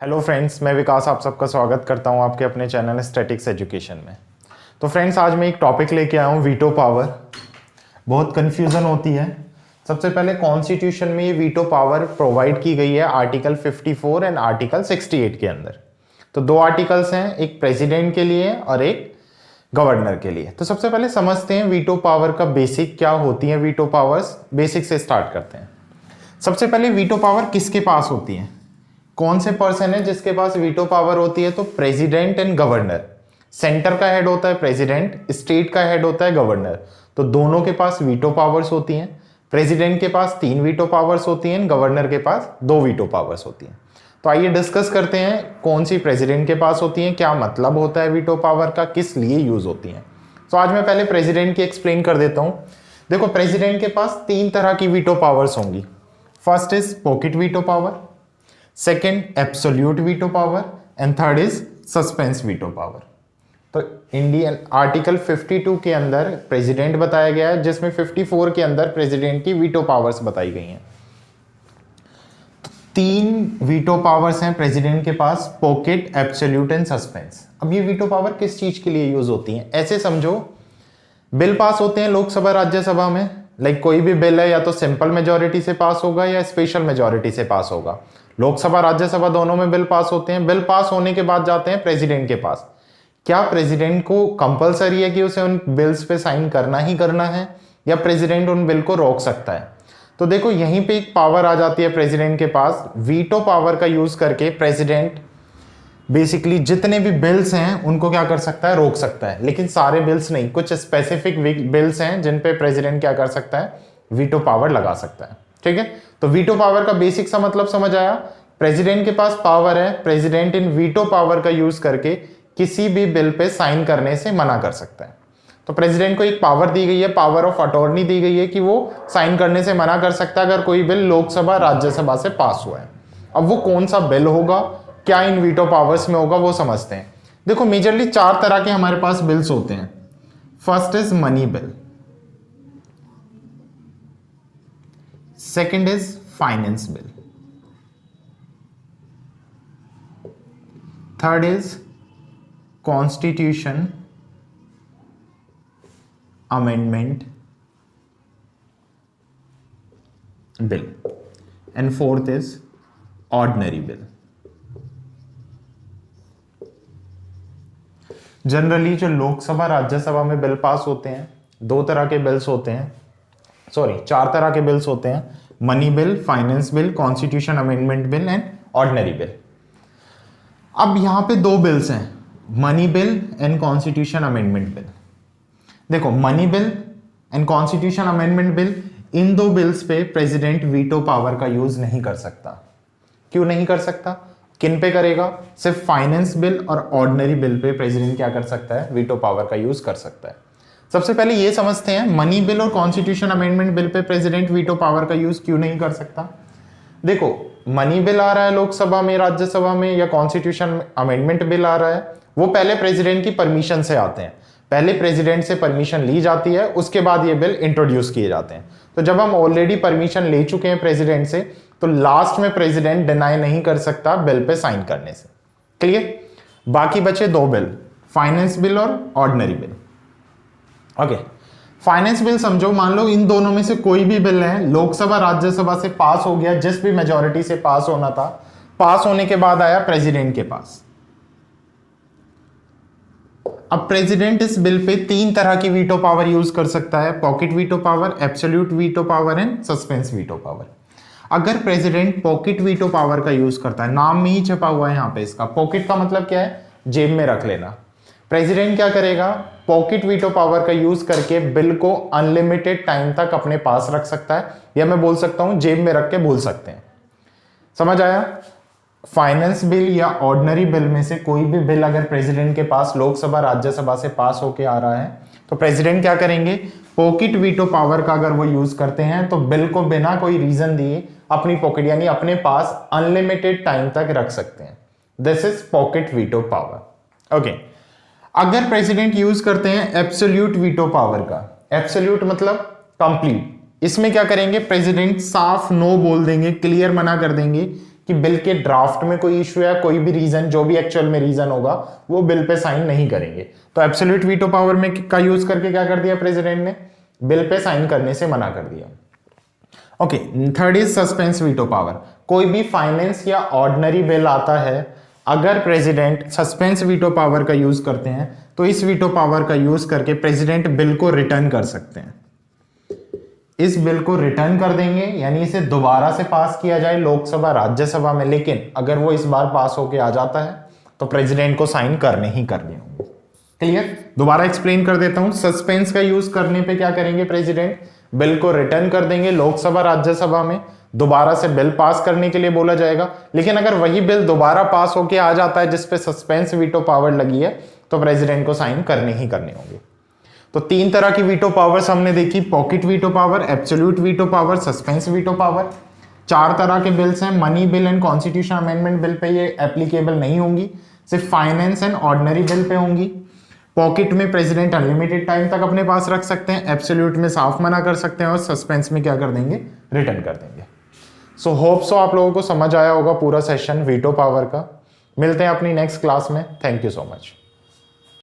Hello friends, मैं विकास आप सबका स्वागत करता हूं आपके अपने चैनल स्टैटिक्स एजुकेशन में। तो फ्रेंड्स, आज मैं एक टॉपिक लेके आया हूं वीटो पावर। बहुत कन्फ्यूज़न होती है। सबसे पहले कॉन्स्टिट्यूशन में ये वीटो पावर प्रोवाइड की गई है आर्टिकल 54 एंड आर्टिकल 68 के अंदर। तो दो आर्टिकल्स हैं, एक प्रेसिडेंट के लिए और एक गवर्नर के लिए। तो सबसे पहले समझते हैं वीटो पावर का बेसिक क्या होती है। वीटो पावर्स बेसिक से स्टार्ट करते हैं। सबसे पहले वीटो पावर किसके पास होती है, कौन से पर्सन है जिसके पास वीटो पावर होती है? तो प्रेसिडेंट एंड गवर्नर। सेंटर का हेड होता है प्रेसिडेंट, स्टेट का हेड होता है गवर्नर। तो दोनों के पास वीटो पावर्स होती हैं। प्रेसिडेंट के पास 3 वीटो पावर्स होती हैं, गवर्नर के पास 2 वीटो पावर्स होती हैं। तो आइए डिस्कस करते हैं कौन सी प्रेसिडेंट के पास होती हैं, क्या मतलब होता है वीटो पावर का, किस लिए यूज होती हैं। तो आज मैं पहले प्रेसिडेंट की एक्सप्लेन कर देता हूं। देखो, प्रेसिडेंट के पास 3 तरह की वीटो पावर्स होंगी। First is pocket veto power, second absolute veto power and third is suspense veto power. तो इंडियन आर्टिकल 52 के अंदर प्रेसिडेंट बताया गया है, जिसमें 54 के अंदर प्रेसिडेंट की वीटो पावर्स बताई गई हैं। 3 वीटो पावर्स हैं प्रेसिडेंट के पास, पॉकेट, एब्सोल्यूट एंड सस्पेंस। अब ये वीटो पावर किस चीज के लिए यूज होती हैं? ऐसे समझो, बिल पास होते हैं लोकसभा राज्यसभा में, लाइक कोई भी बिल है या तो सिंपल मेजोरिटी से पास होगा या स्पेशल मेजोरिटी से पास होगा। लोकसभा राज्यसभा दोनों में बिल पास होते हैं। बिल पास होने के बाद जाते हैं प्रेसिडेंट के पास। क्या प्रेसिडेंट को कंपलसरी है कि उसे उन बिल्स पे साइन करना ही करना है, या प्रेसिडेंट उन बिल को रोक सकता है? तो देखो, यहीं पे एक पावर आ जाती है प्रेसिडेंट के पास। वीटो पावर का यूज करके प्रेसिडेंट बेसिकली जितने भी बिल्स हैं उनको क्या कर सकता है? रोक सकता है। लेकिन सारे बिल्स नहीं, कुछ स्पेसिफिक बिल्स हैं जिन पे प्रेसिडेंट क्या कर सकता है? वीटो पावर लगा सकता है। ठीक है, तो वीटो पावर का बेसिक सा मतलब समझ आया। प्रेसिडेंट के पास पावर है, प्रेसिडेंट इन वीटो पावर का यूज करके किसी भी बिल पे साइन करने से मना कर सकता है। तो प्रेसिडेंट को एक पावर दी गई है, पावर ऑफ अटॉर्नी दी गई है कि वो साइन करने से मना कर सकता है अगर कोई बिल लोकसभा राज्यसभा से पास हुआ है। अब वो कौन सा बिल होगा, क्या इन वीटो पावर्स में होगा, वो समझते हैं। देखो, मेजरली 4 तरह के हमारे पास बिल्स होते हैं। First is money bill, second is finance bill, third is constitution amendment bill and fourth is ordinary bill. Generally जो लोकसभा राज्यसभा में बिल पास होते हैं, 2 तरह के बिल्स होते हैं, 4 तरह के बिल्स होते हैं। Money bill, finance bill, constitution amendment bill and ordinary bill. अब यहां पे 2 बिल्स हैं, money bill and constitution amendment bill. देखो, money bill and constitution amendment bill, इन 2 बिल्स पे प्रेसिडेंट वीटो पावर का यूज नहीं कर सकता। क्यों नहीं कर सकता? किन पे करेगा? सिर्फ फाइनेंस बिल और ऑर्डिनरी बिल पे प्रेसिडेंट क्या कर सकता है? वीटो पावर का यूज कर सकता है। सबसे पहले ये समझते हैं, मनी बिल और constitution amendment bill pay president veto power का यूज क्यों नहीं कर सकता। देखो, मनी बिल आ रहा है लोकसभा में, राज्यसभा में, या कॉन्स्टिट्यूशन अमेंडमेंट बिल आ रहा है, वो पहले प्रेसिडेंट की परमिशन से आते हैं। पहले प्रेसिडेंट से परमिशन ली जाती है, उसके बाद ये बिल इंट्रोड्यूस किए जाते हैं। तो जब हम ऑलरेडी परमिशन ले चुके हैं प्रेसिडेंट से, तो लास्ट में प्रेसिडेंट डिनाई नहीं कर सकता बिल पे साइन करने से। क्लियर? बाकी बचे 2 बिल, फाइनेंस बिल और ordinary bill. Okay, finance bill समझो, मान लो इन दोनों में से कोई भी बिल है, लोकसभा राज्यसभा से पास हो गया, जिस भी मेजोरिटी से पास होना था, पास होने के बाद आया प्रेसिडेंट के पास। अब प्रेसिडेंट इस बिल पे 3 तरह की वीटो पावर यूज कर सकता है, pocket veto power, absolute veto power and suspense veto power. अगर प्रेसिडेंट पॉकेट वीटो पावर का यूज करता है, नाम में ही छपा हुआ है यहां पे इसका, पॉकेट का मतलब क्या है? जेब में रख लेना। प्रेसिडेंट क्या करेगा? पॉकेट वीटो पावर का यूज करके बिल को अनलिमिटेड टाइम तक अपने पास रख सकता है, या मैं बोल सकता हूं जेब में रख के भूल सकते हैं। समझ आया? फाइनेंस बिल या ऑर्डिनरी बिल में से कोई भी बिल अगर प्रेसिडेंट के पास लोकसभा राज्यसभा से पास होके आ रहा है, तो प्रेसिडेंट क्या करेंगे? पॉकेट वीटो पावर का अगर वो यूज करते हैं तो बिल को बिना कोई रीजन दिए अपनी पॉकेट यानी अपने पास अनलिमिटेड टाइम तक रख सकते हैं। This is pocket veto power. Okay, अगर प्रेसिडेंट यूज करते हैं एब्सोल्यूट वीटो पावर का, एब्सोल्यूट मतलब कंप्लीट, इसमें क्या करेंगे? प्रेसिडेंट साफ नो बोल देंगे, क्लियर मना कर देंगे कि बिल के ड्राफ्ट में कोई इशू है, कोई भी रीजन, जो भी एक्चुअल में रीजन होगा वो बिल पे साइन नहीं करेंगे। तो एब्सोल्यूट वीटो पावर में का यूज करके क्या कर दिया प्रेसिडेंट ने, बिल पे साइन करने से मना कर दिया। Okay, third is suspense veto power. कोई भी फाइनेंस या ऑर्डिनरी बिल आता है, अगर प्रेसिडेंट सस्पेंस वीटो पावर का यूज करते हैं तो इस वीटो पावर का यूज करके प्रेसिडेंट बिल को रिटर्न कर सकते हैं। इस बिल को रिटर्न कर देंगे, यानी इसे दोबारा से पास किया जाए लोकसभा राज्यसभा में, लेकिन अगर वो इस बार पास होके आ जाता है तो प्रेसिडेंट को साइन करने ही करने होंगे। क्लियर? दोबारा एक्सप्लेन कर देता हूं। सस्पेंस का यूज करने पे क्या करेंगे प्रेसिडेंट, बिल को रिटर्न कर देंगे लोकसभा राज्यसभा में, दोबारा से बिल पास करने के लिए बोला जाएगा, लेकिन अगर वही बिल दोबारा पास होके आ जाता है जिसपे सस्पेंस वीटो पावर लगी है तो प्रेसिडेंट को साइन करने ही करने होंगे। तो 3 तरह की वीटो पावर्स हमने देखी, pocket veto power, absolute veto power, suspense veto power. 4 तरह के बिल्स हैं, money bill and constitution amendment bill pay ये एप्लीकेबल नहीं होंगी, सिर्फ finance and ordinary bill pay होंगी। पॉकेट में प्रेसिडेंट अनलिमिटेड टाइम तक अपने पास रख सकते हैं, एब्सोल्यूट में साफ मना कर सकते हैं, और सस्पेंस में क्या कर देंगे, रिटर्न कर देंगे। सो होप सो आप लोगों को समझ आया होगा पूरा सेशन वीटो पावर का। मिलते हैं अपनी नेक्स्ट क्लास में। Thank you so much.